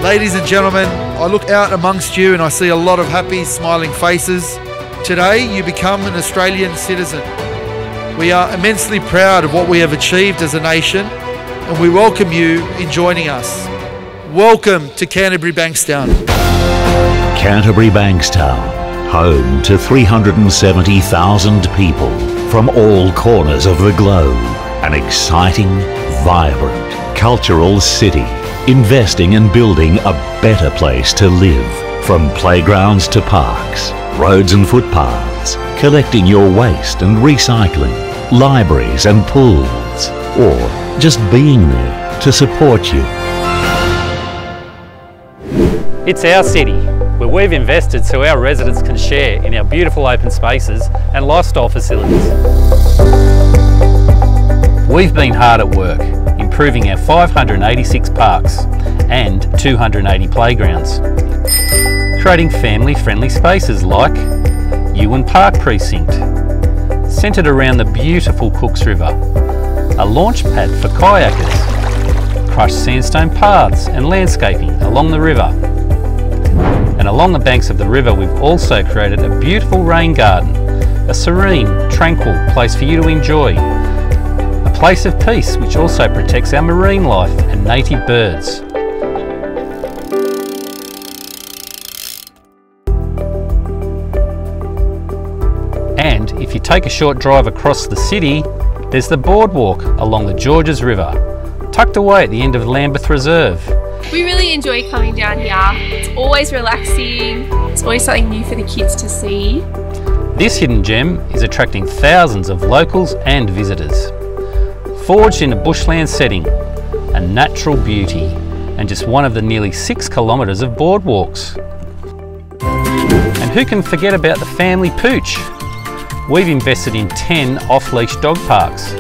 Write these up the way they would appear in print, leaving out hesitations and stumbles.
Ladies and gentlemen, I look out amongst you and I see a lot of happy, smiling faces. Today, you become an Australian citizen. We are immensely proud of what we have achieved as a nation, and we welcome you in joining us. Welcome to Canterbury-Bankstown. Canterbury-Bankstown, home to 370,000 people from all corners of the globe. An exciting, vibrant, cultural city, investing and building a better place to live. From playgrounds to parks, roads and footpaths, collecting your waste and recycling, libraries and pools, or just being there to support you. It's our city, where we've invested so our residents can share in our beautiful open spaces and lifestyle facilities. We've been hard at work, improving our 586 parks and 280 playgrounds, creating family-friendly spaces like Ewan Park Precinct, centred around the beautiful Cooks River, a launch pad for kayakers, crushed sandstone paths and landscaping along the river. And along the banks of the river, we've also created a beautiful rain garden, a serene, tranquil place for you to enjoy, a place of peace which also protects our marine life and native birds. And if you take a short drive across the city, there's the boardwalk along the Georges River, tucked away at the end of Lambeth Reserve. We really enjoy coming down here. It's always relaxing. It's always something new for the kids to see. This hidden gem is attracting thousands of locals and visitors. Forged in a bushland setting, a natural beauty, and just one of the nearly 6 kilometres of boardwalks. And who can forget about the family pooch? We've invested in 10 off-leash dog parks,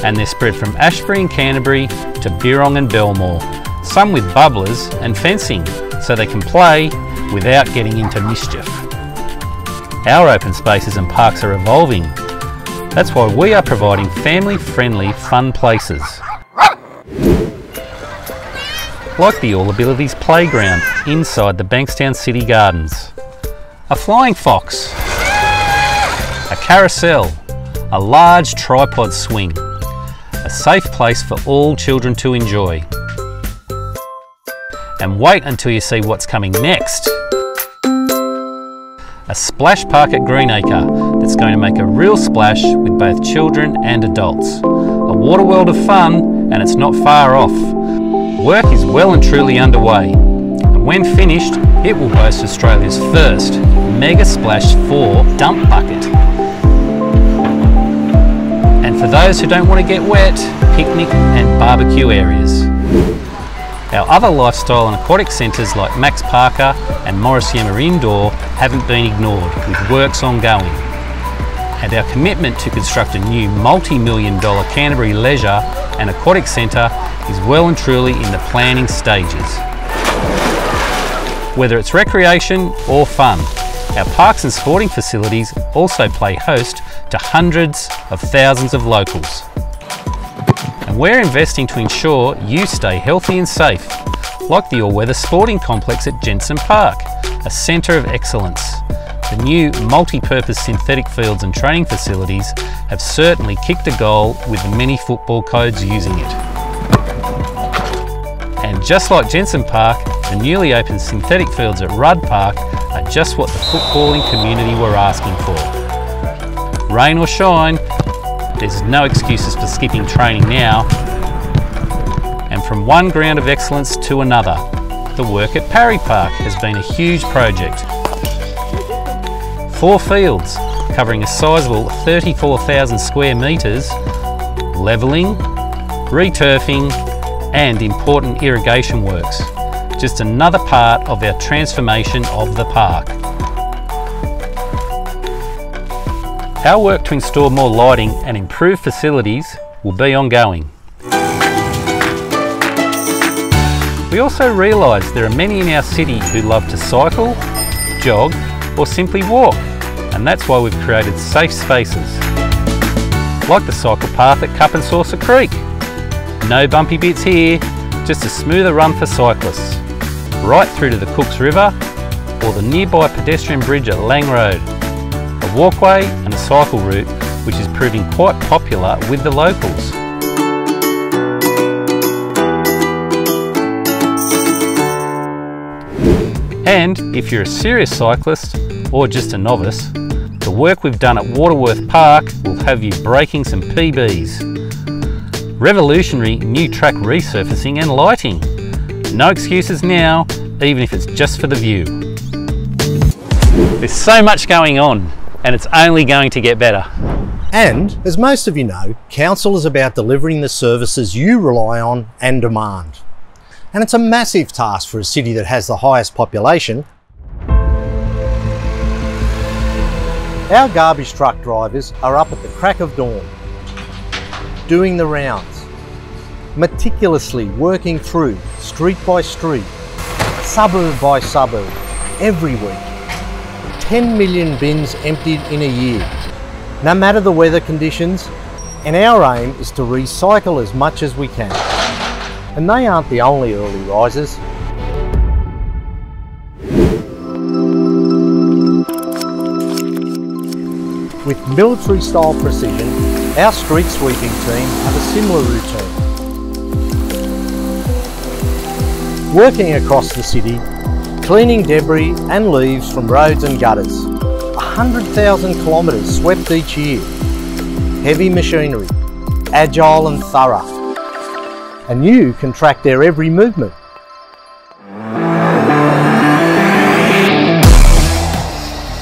and they're spread from Ashbury and Canterbury to Birrong and Belmore, some with bubblers and fencing, so they can play without getting into mischief. Our open spaces and parks are evolving. That's why we are providing family-friendly fun places. Like the All Abilities Playground inside the Bankstown City Gardens. A flying fox, a carousel, a large tripod swing, a safe place for all children to enjoy. And wait until you see what's coming next. A splash park at Greenacre that's going to make a real splash with both children and adults. A water world of fun, and it's not far off. Work is well and truly underway, and when finished, it will boast Australia's first Mega Splash 4 dump bucket. And for those who don't want to get wet, picnic and barbecue areas. Our other lifestyle and aquatic centres like Max Parker and Morris Yema Indoor haven't been ignored, with works ongoing. And our commitment to construct a new multi-million-dollar Canterbury leisure and aquatic centre is well and truly in the planning stages. Whether it's recreation or fun, our parks and sporting facilities also play host to hundreds of thousands of locals. And we're investing to ensure you stay healthy and safe, like the all-weather sporting complex at Jensen Park, a centre of excellence. The new multi-purpose synthetic fields and training facilities have certainly kicked a goal with the many football codes using it. And just like Jensen Park, the newly opened synthetic fields at Rudd Park are just what the footballing community were asking for. Rain or shine, there's no excuses for skipping training now. And from one ground of excellence to another, the work at Parry Park has been a huge project. 4 fields covering a sizable 34,000 square metres, levelling, returfing and important irrigation works. Just another part of our transformation of the park. Our work to install more lighting and improve facilities will be ongoing. We also realise there are many in our city who love to cycle, jog or simply walk, and that's why we've created safe spaces. Like the cycle path at Cup and Saucer Creek. No bumpy bits here, just a smoother run for cyclists. right through to the Cooks River or the nearby pedestrian bridge at Lang Road, a walkway and a cycle route which is proving quite popular with the locals. And if you're a serious cyclist or just a novice, the work we've done at Waterworth Park will have you breaking some PBs. Revolutionary new track resurfacing and lighting. No excuses now, even if it's just for the view. There's so much going on, and it's only going to get better. And, as most of you know, council is about delivering the services you rely on and demand. And it's a massive task for a city that has the highest population. Our garbage truck drivers are up at the crack of dawn, doing the rounds, meticulously working through street by street, suburb by suburb, every week. 10 million bins emptied in a year, no matter the weather conditions, and our aim is to recycle as much as we can. And they aren't the only early risers. With military-style precision, our street sweeping team have a similar routine. Working across the city, cleaning debris and leaves from roads and gutters. 100,000 kilometres swept each year. Heavy machinery, agile and thorough. And you can track their every movement.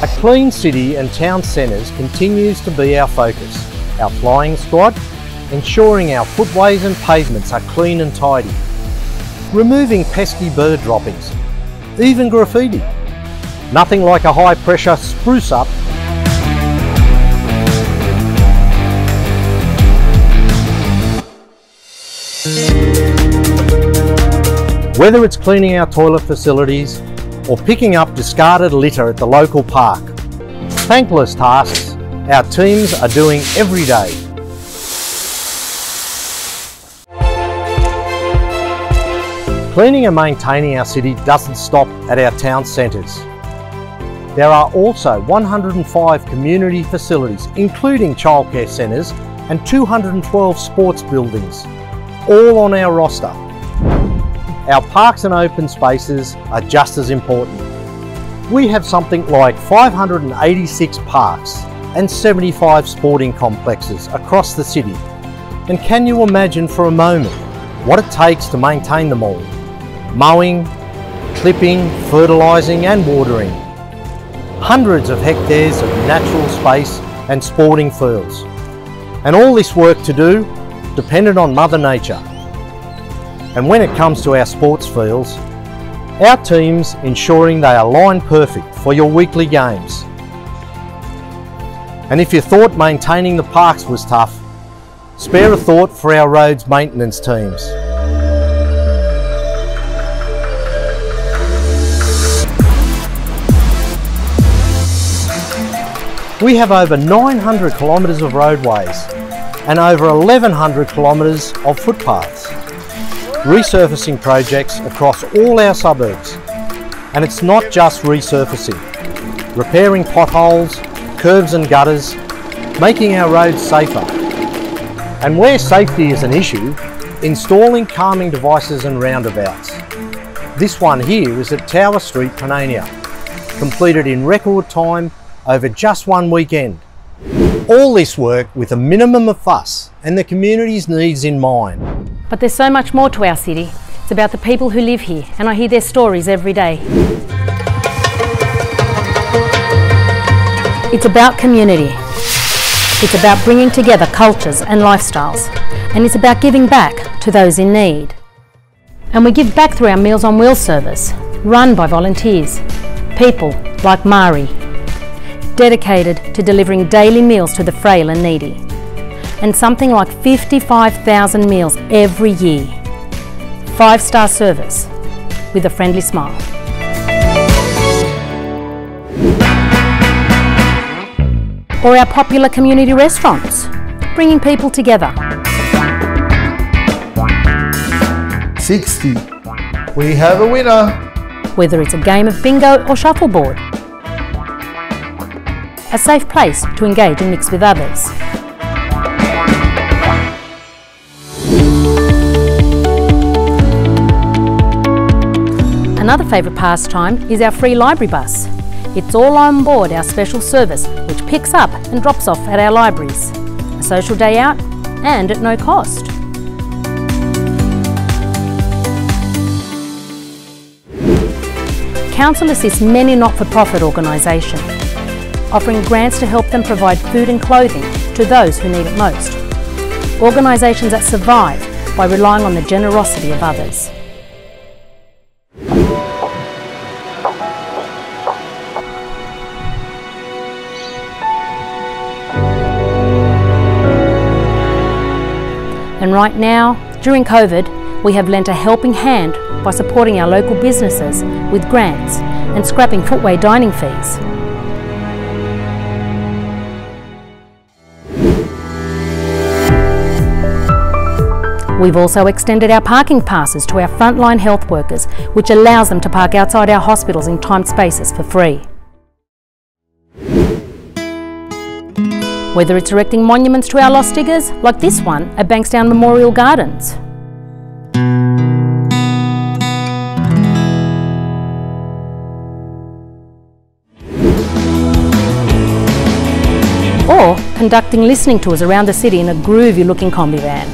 A clean city and town centres continues to be our focus. Our flying squad, ensuring our footways and pavements are clean and tidy. Removing pesky bird droppings, even graffiti. Nothing like a high pressure spruce up. Whether it's cleaning our toilet facilities or picking up discarded litter at the local park, thankless tasks our teams are doing every day. Cleaning and maintaining our city doesn't stop at our town centres. There are also 105 community facilities, including childcare centres and 212 sports buildings, all on our roster. Our parks and open spaces are just as important. We have something like 586 parks and 75 sporting complexes across the city. And can you imagine for a moment what it takes to maintain them all? Mowing, clipping, fertilising and watering. Hundreds of hectares of natural space and sporting fields. And all this work to do, dependent on Mother Nature. And when it comes to our sports fields, our teams ensuring they are line perfect for your weekly games. And if you thought maintaining the parks was tough, spare a thought for our roads maintenance teams. We have over 900 kilometres of roadways and over 1,100 kilometres of footpaths. Resurfacing projects across all our suburbs. And it's not just resurfacing. Repairing potholes, curbs and gutters, making our roads safer. And where safety is an issue, installing calming devices and roundabouts. This one here is at Tower Street, Panania, completed in record time over just one weekend. All this work with a minimum of fuss and the community's needs in mind. But there's so much more to our city. It's about the people who live here, and I hear their stories every day. It's about community. It's about bringing together cultures and lifestyles. And it's about giving back to those in need. And we give back through our Meals on Wheels service, run by volunteers. People like Mari, dedicated to delivering daily meals to the frail and needy. And something like 55,000 meals every year. 5-star service with a friendly smile. Or our popular community restaurants, bringing people together. 60. We have a winner. whether it's a game of bingo or shuffleboard. A safe place to engage and mix with others. Another favourite pastime is our free library bus. It's all on board our special service which picks up and drops off at our libraries. A social day out and at no cost. Council assists many not-for-profit organisations, offering grants to help them provide food and clothing to those who need it most. Organisations that survive by relying on the generosity of others. And right now, during COVID, we have lent a helping hand by supporting our local businesses with grants and scrapping footway dining fees. We've also extended our parking passes to our frontline health workers, which allows them to park outside our hospitals in timed spaces for free. Whether it's erecting monuments to our lost diggers, like this one at Bankstown Memorial Gardens. Or conducting listening tours around the city in a groovy looking combi van.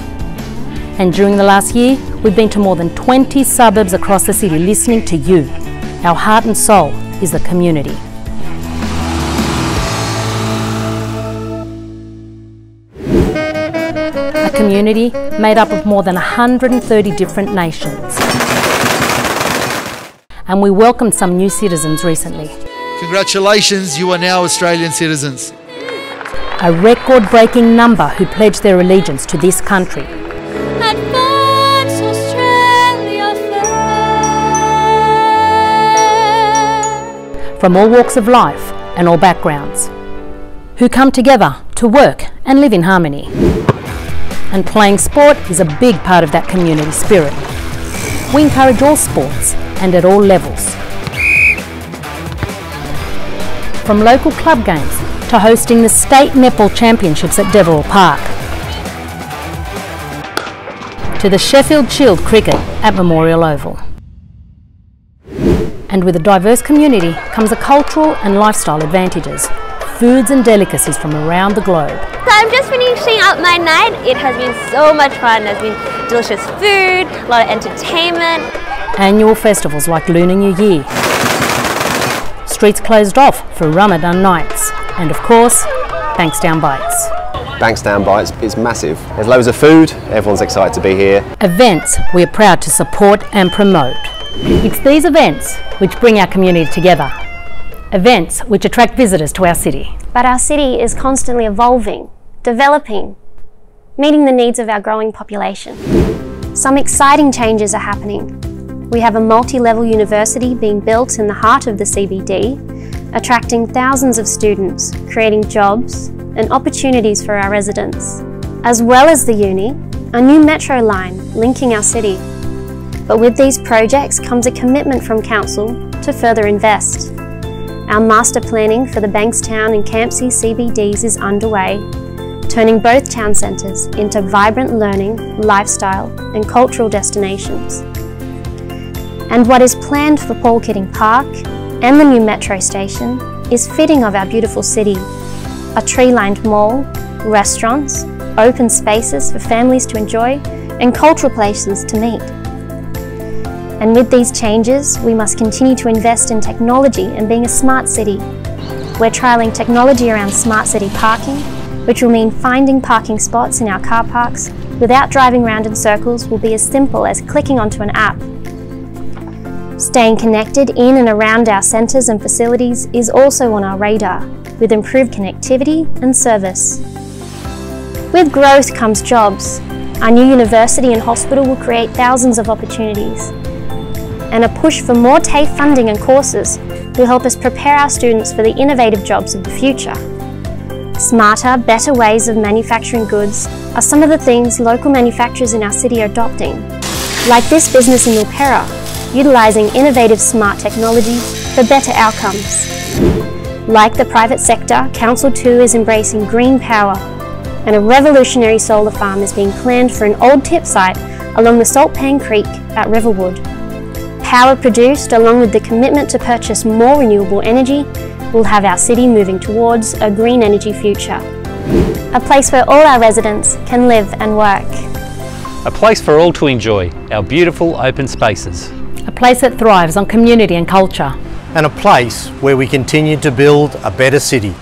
And during the last year, we've been to more than 20 suburbs across the city listening to you. Our heart and soul is the community. A community made up of more than 130 different nations. And we welcomed some new citizens recently. Congratulations, you are now Australian citizens. A record-breaking number who pledged their allegiance to this country. Advance Australia fair. From all walks of life and all backgrounds, who come together to work and live in harmony. And playing sport is a big part of that community spirit. We encourage all sports and at all levels. From local club games to hosting the State Netball Championships at Deverell Park, to the Sheffield Shield Cricket at Memorial Oval. And with a diverse community comes a cultural and lifestyle advantages, foods and delicacies from around the globe. So I'm just finishing up my night. It has been so much fun. There's been delicious food, a lot of entertainment. Annual festivals like Lunar New Year. Streets closed off for Ramadan nights. And of course, Bankstown Bites. Bankstown Bites is massive. There's loads of food, everyone's excited to be here. Events we are proud to support and promote. It's these events which bring our community together. Events which attract visitors to our city. But our city is constantly evolving, developing, meeting the needs of our growing population. Some exciting changes are happening. We have a multi-level university being built in the heart of the CBD, attracting thousands of students, creating jobs and opportunities for our residents. As well as the uni, a new metro line linking our city. But with these projects comes a commitment from Council to further invest. Our master planning for the Bankstown and Campsie CBDs is underway, turning both town centres into vibrant learning, lifestyle and cultural destinations. And what is planned for Paul Keating Park and the new metro station is fitting of our beautiful city. A tree-lined mall, restaurants, open spaces for families to enjoy and cultural places to meet. And with these changes, we must continue to invest in technology and being a smart city. We're trialling technology around smart city parking, which will mean finding parking spots in our car parks without driving round in circles will be as simple as clicking onto an app. Staying connected in and around our centres and facilities is also on our radar, with improved connectivity and service. With growth comes jobs. Our new university and hospital will create thousands of opportunities. And a push for more TAFE funding and courses will help us prepare our students for the innovative jobs of the future. Smarter, better ways of manufacturing goods are some of the things local manufacturers in our city are adopting, like this business in Milpera, utilising innovative smart technology for better outcomes. Like the private sector, Council 2 is embracing green power, and a revolutionary solar farm is being planned for an old tip site along the Saltpan Creek at Riverwood. Power produced, along with the commitment to purchase more renewable energy, will have our city moving towards a green energy future. A place where all our residents can live and work. A place for all to enjoy our beautiful open spaces. A place that thrives on community and culture. And a place where we continue to build a better city.